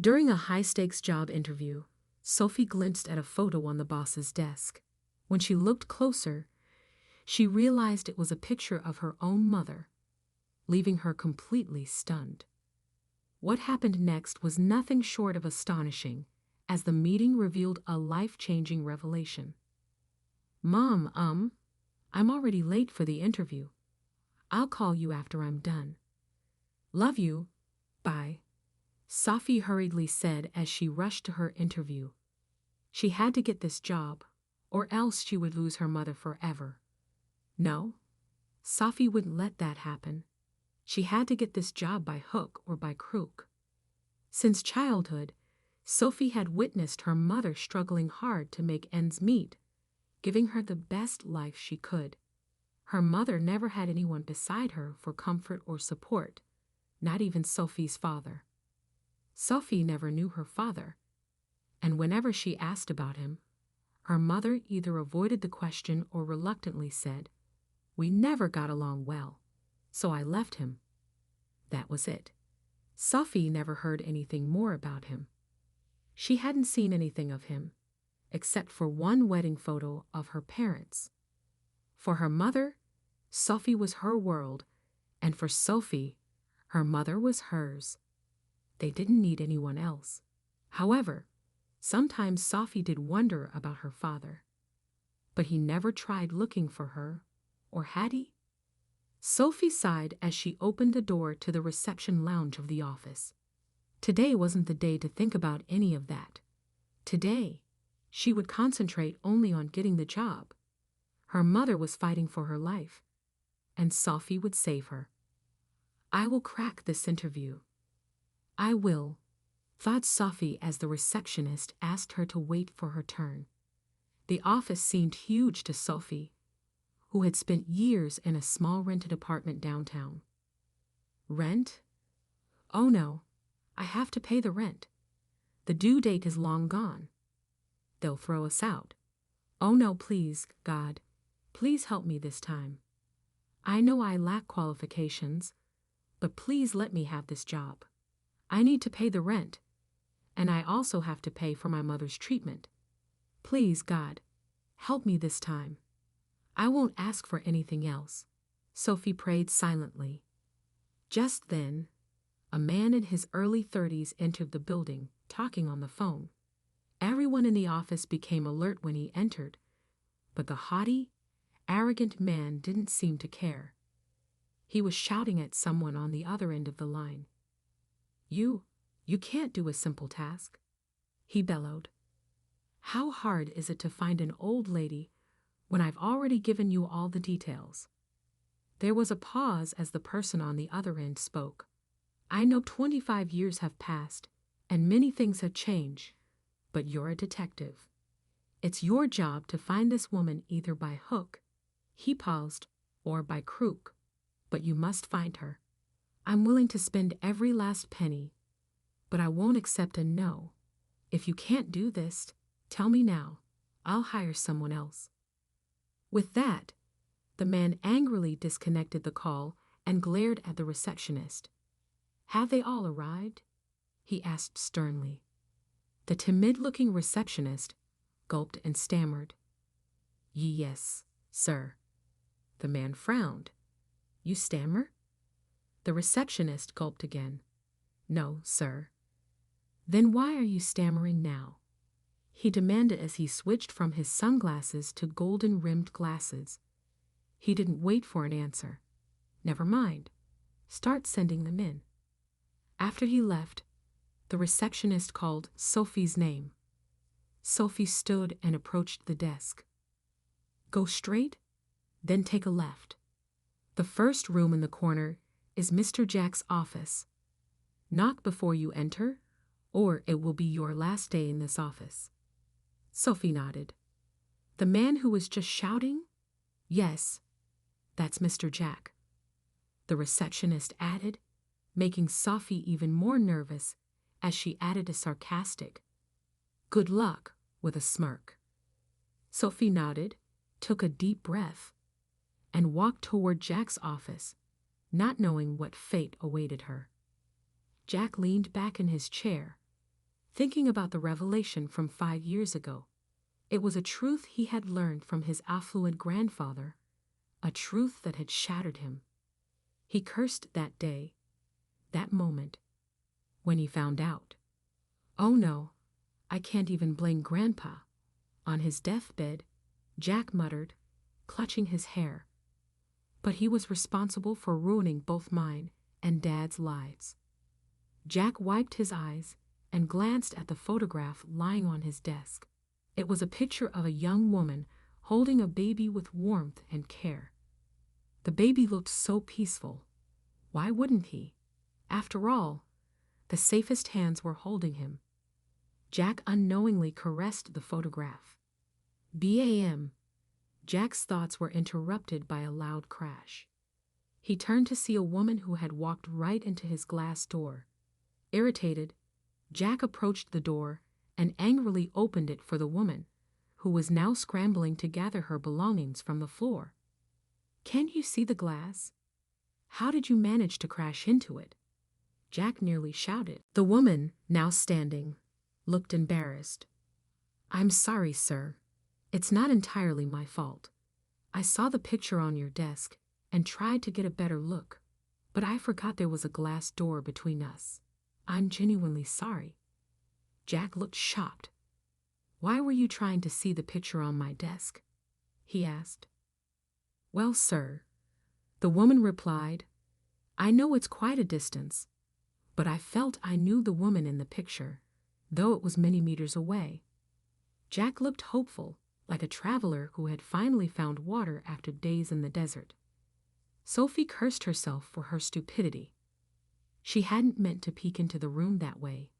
During a high-stakes job interview, Sophie glanced at a photo on the boss's desk. When she looked closer, she realized it was a picture of her own mother, leaving her completely stunned. What happened next was nothing short of astonishing, as the meeting revealed a life-changing revelation. "Mom, I'm already late for the interview. I'll call you after I'm done. Love you. Bye," Sophie hurriedly said as she rushed to her interview. She had to get this job, or else she would lose her mother forever. No, Sophie wouldn't let that happen. She had to get this job by hook or by crook. Since childhood, Sophie had witnessed her mother struggling hard to make ends meet, giving her the best life she could. Her mother never had anyone beside her for comfort or support, not even Sophie's father. Sophie never knew her father, and whenever she asked about him, her mother either avoided the question or reluctantly said, "We never got along well, so I left him." That was it. Sophie never heard anything more about him. She hadn't seen anything of him, except for one wedding photo of her parents. For her mother, Sophie was her world, and for Sophie, her mother was hers. They didn't need anyone else. However, sometimes Sophie did wonder about her father. But he never tried looking for her, or had he? Sophie sighed as she opened the door to the reception lounge of the office. Today wasn't the day to think about any of that. Today, she would concentrate only on getting the job. Her mother was fighting for her life, and Sophie would save her. "I will crack this interview. I will," thought Sophie as the receptionist asked her to wait for her turn. The office seemed huge to Sophie, who had spent years in a small rented apartment downtown. Rent? Oh no, I have to pay the rent. The due date is long gone. They'll throw us out. Oh no, please, God, please help me this time. I know I lack qualifications, but please let me have this job. I need to pay the rent, and I also have to pay for my mother's treatment. Please, God, help me this time. I won't ask for anything else," Sophie prayed silently. Just then, a man in his early 30s entered the building, talking on the phone. Everyone in the office became alert when he entered, but the haughty, arrogant man didn't seem to care. He was shouting at someone on the other end of the line. You can't do a simple task," he bellowed. "How hard is it to find an old lady when I've already given you all the details?" There was a pause as the person on the other end spoke. "I know 25 years have passed, and many things have changed, but you're a detective. It's your job to find this woman either by hook," he paused, "or by crook, but you must find her. I'm willing to spend every last penny, but I won't accept a no. If you can't do this, tell me now. I'll hire someone else." With that, the man angrily disconnected the call and glared at the receptionist. "Have they all arrived?" he asked sternly. The timid-looking receptionist gulped and stammered. "Yes, sir." The man frowned. "You stammer?" The receptionist gulped again. "No, sir." "Then why are you stammering now?" he demanded as he switched from his sunglasses to golden-rimmed glasses. He didn't wait for an answer. "Never mind. Start sending them in." After he left, the receptionist called Sophie's name. Sophie stood and approached the desk. "Go straight, then take a left. The first room in the corner is Mr. Jack's office. Knock before you enter, or it will be your last day in this office." Sophie nodded. "The man who was just shouting? Yes, that's Mr. Jack," the receptionist added, making Sophie even more nervous as she added a sarcastic, "Good luck," with a smirk. Sophie nodded, took a deep breath, and walked toward Jack's office, not knowing what fate awaited her. Jack leaned back in his chair, thinking about the revelation from 5 years ago. It was a truth he had learned from his affluent grandfather, a truth that had shattered him. He cursed that day, that moment, when he found out. Oh no, I can't even blame Grandpa. On his deathbed, Jack muttered, clutching his hair. But he was responsible for ruining both mine and Dad's lives. Jack wiped his eyes and glanced at the photograph lying on his desk. It was a picture of a young woman holding a baby with warmth and care. The baby looked so peaceful. Why wouldn't he? After all, the safest hands were holding him. Jack unknowingly caressed the photograph. Bam! Jack's thoughts were interrupted by a loud crash. He turned to see a woman who had walked right into his glass door. Irritated, Jack approached the door and angrily opened it for the woman, who was now scrambling to gather her belongings from the floor. "Can't you see the glass? How did you manage to crash into it?" Jack nearly shouted. The woman, now standing, looked embarrassed. "I'm sorry, sir. It's not entirely my fault. I saw the picture on your desk and tried to get a better look, but I forgot there was a glass door between us. I'm genuinely sorry." Jack looked shocked. "Why were you trying to see the picture on my desk?" he asked. "Well, sir," the woman replied, "I know it's quite a distance, but I felt I knew the woman in the picture, though it was many meters away." Jack looked hopeful, like a traveler who had finally found water after days in the desert. Sophie cursed herself for her stupidity. She hadn't meant to peek into the room that way,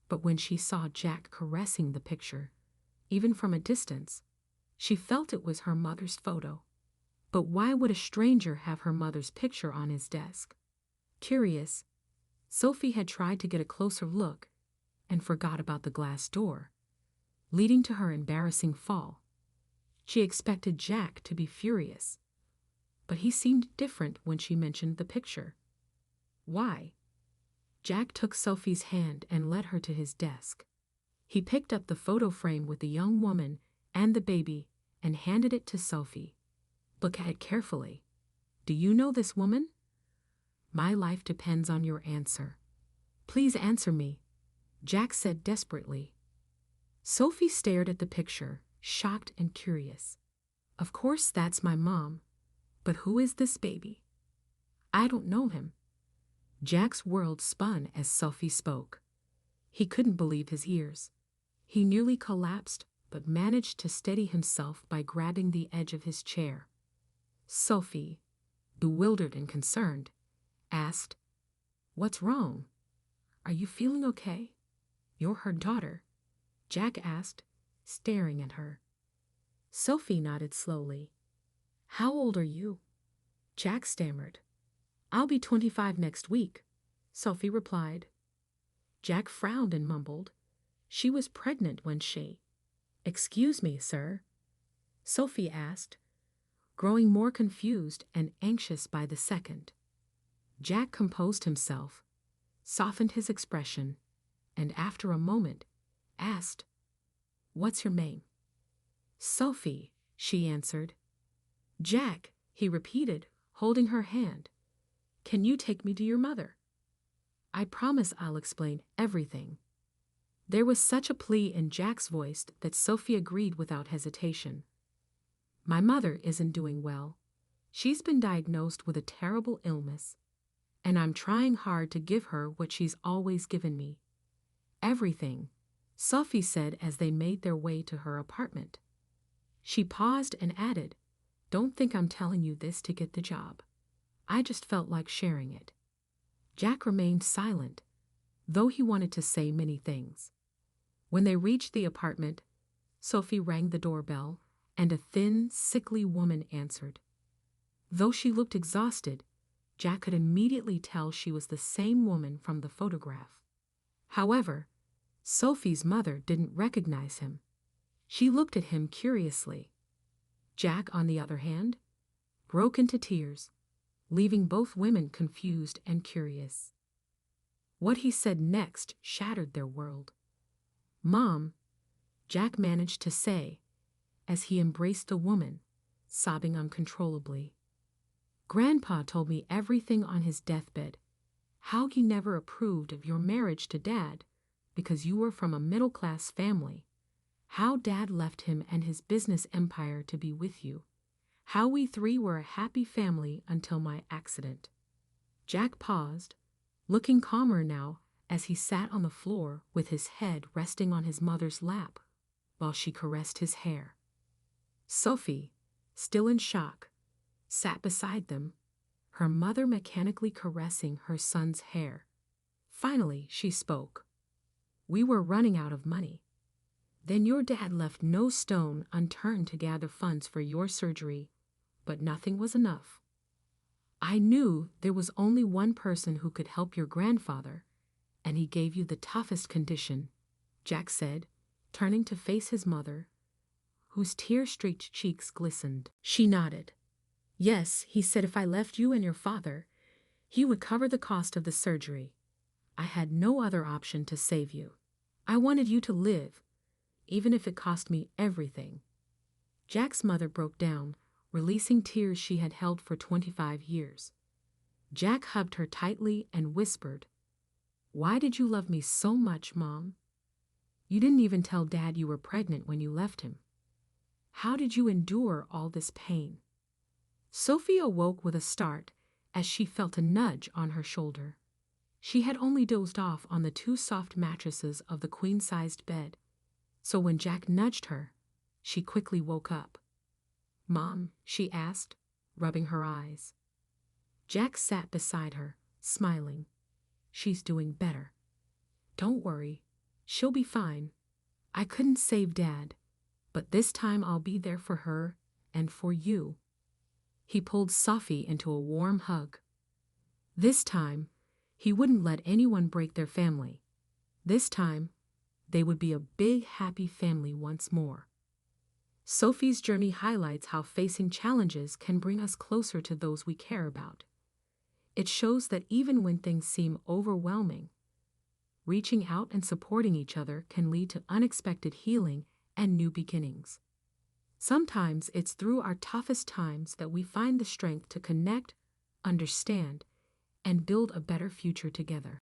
but when she saw Jack caressing the picture, even from a distance, she felt it was her mother's photo. But why would a stranger have her mother's picture on his desk? Curious, Sophie had tried to get a closer look and forgot about the glass door, leading to her embarrassing fall. She expected Jack to be furious, but he seemed different when she mentioned the picture. Why? Jack took Sophie's hand and led her to his desk. He picked up the photo frame with the young woman and the baby and handed it to Sophie. "Look at it carefully. Do you know this woman?" "My life depends on your answer." "Please answer me," Jack said desperately. Sophie stared at the picture, shocked and curious. "Of course that's my mom, but who is this baby?" "I don't know him." Jack's world spun as Sophie spoke. He couldn't believe his ears. He nearly collapsed, but managed to steady himself by grabbing the edge of his chair. Sophie, bewildered and concerned, asked, "What's wrong? Are you feeling okay?" "You're her daughter?" Jack asked, staring at her. Sophie nodded slowly. "How old are you?" Jack stammered. "I'll be 25 next week," Sophie replied. Jack frowned and mumbled, "She was pregnant when she—" "Excuse me, sir?" Sophie asked, growing more confused and anxious by the second. Jack composed himself, softened his expression, and after a moment, asked, "What's your name?" "Sophie," she answered. "Jack," he repeated, holding her hand, "can you take me to your mother?" "I promise I'll explain everything." There was such a plea in Jack's voice that Sophie agreed without hesitation. "My mother isn't doing well. She's been diagnosed with a terrible illness, and I'm trying hard to give her what she's always given me. Everything," Sophie said as they made their way to her apartment. She paused and added, "Don't think I'm telling you this to get the job. I just felt like sharing it." Jack remained silent, though he wanted to say many things. When they reached the apartment, Sophie rang the doorbell, and a thin, sickly woman answered. Though she looked exhausted, Jack could immediately tell she was the same woman from the photograph. However, Sophie's mother didn't recognize him. She looked at him curiously. Jack, on the other hand, broke into tears, leaving both women confused and curious. What he said next shattered their world. "Mom," Jack managed to say, as he embraced the woman, sobbing uncontrollably. "Grandpa told me everything on his deathbed. How he never approved of your marriage to Dad because you were from a middle-class family. How Dad left him and his business empire to be with you. How we three were a happy family until my accident." Jack paused, looking calmer now as he sat on the floor with his head resting on his mother's lap while she caressed his hair. Sophie, still in shock, sat beside them, her mother mechanically caressing her son's hair. Finally, she spoke. "We were running out of money. Then your dad left no stone unturned to gather funds for your surgery, but nothing was enough. I knew there was only one person who could help your grandfather, and he gave you the toughest condition," Jack said, turning to face his mother, whose tear-streaked cheeks glistened. She nodded. "Yes," he said, "if I left you and your father, he would cover the cost of the surgery. I had no other option to save you. I wanted you to live, even if it cost me everything." Jack's mother broke down, releasing tears she had held for 25 years. Jack hugged her tightly and whispered, "Why did you love me so much, Mom? You didn't even tell Dad you were pregnant when you left him. How did you endure all this pain?" Sophie awoke with a start as she felt a nudge on her shoulder. She had only dozed off on the two soft mattresses of the queen-sized bed, so when Jack nudged her, she quickly woke up. "Mom?" she asked, rubbing her eyes. Jack sat beside her, smiling. "She's doing better. Don't worry, she'll be fine. I couldn't save Dad, but this time I'll be there for her and for you." He pulled Sophie into a warm hug. This time, he wouldn't let anyone break their family. This time, they would be a big, happy family once more. Sophie's journey highlights how facing challenges can bring us closer to those we care about. It shows that even when things seem overwhelming, reaching out and supporting each other can lead to unexpected healing and new beginnings. Sometimes it's through our toughest times that we find the strength to connect, understand, and build a better future together.